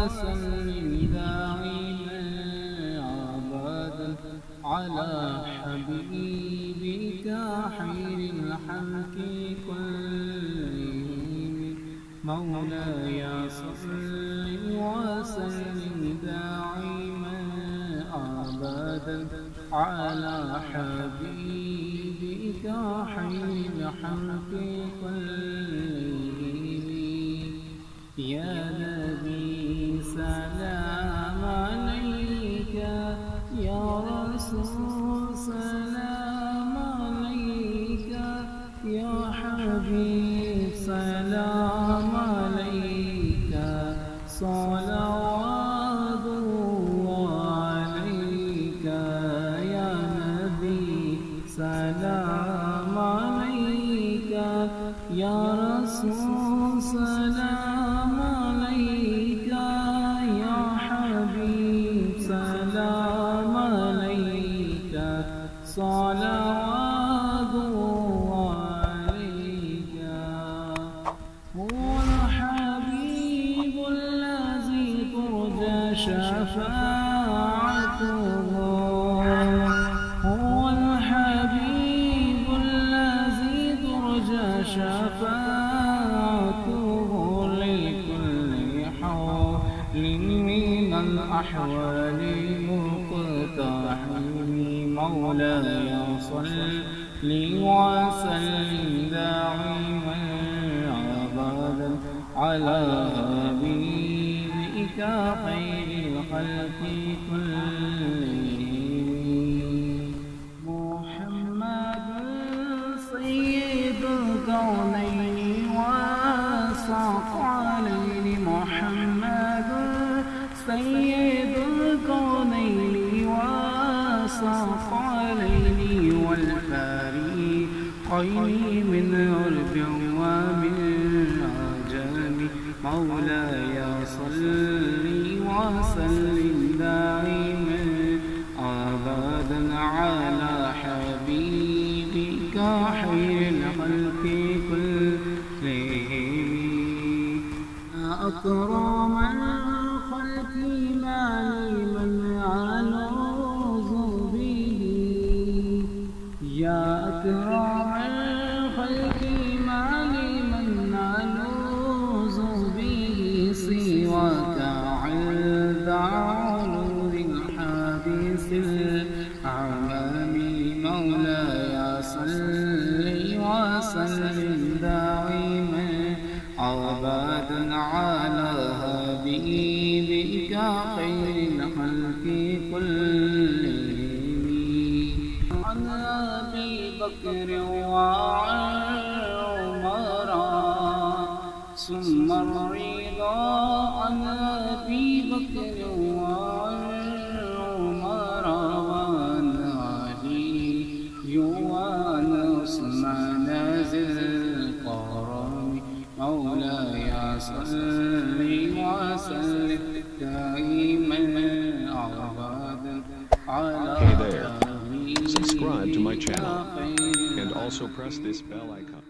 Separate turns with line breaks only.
وسلم دائما أبدا على حبيبك خير الخلق كلهم. مولاي صل وسلم دائما أبدا على حبيبك خير الخلق كلهم. يا نبي سلام عليك، يا رسول سلام عليك، يا حبيب سلام عليك، صلوات الله عليك. يا نبي سلام عليك، يا رسول سلام عليك، يا حبيب سلام عليك، صلوات الله عليك. هو الحبيب الذي ترجى شفاعته، هو الحبيب الذي ترجى شفاعته لكل حول من الأحوال مقتحم. مولاي صل وسلم دائما أبدا على حبيبك خير الخلق كلهم. محمد سيد الكونين والثقلين، محمد سيد الكونين والثقلين والفريقين من عرب ومن عجم. مولاي صل وسلم دائما أبدا على حبيبك خير الخلق كلهم. أكرم الخلق ما لمن ألوذ به، يا أكرم الخلق ما لمن ألوذ به سواك عند علو الحادث الأعمام. مولاي صل وسلم دائما أبدا على حبيبك خير الخلق كلهم. عن أبي بكر وعمر ثم الرضا، عن أبي بكر وعمر وعن علي وعن عثمان ذي الكرم. مولاي صل وسلم دائما أبدا على
Hey there, subscribe to my channel and also press this bell icon.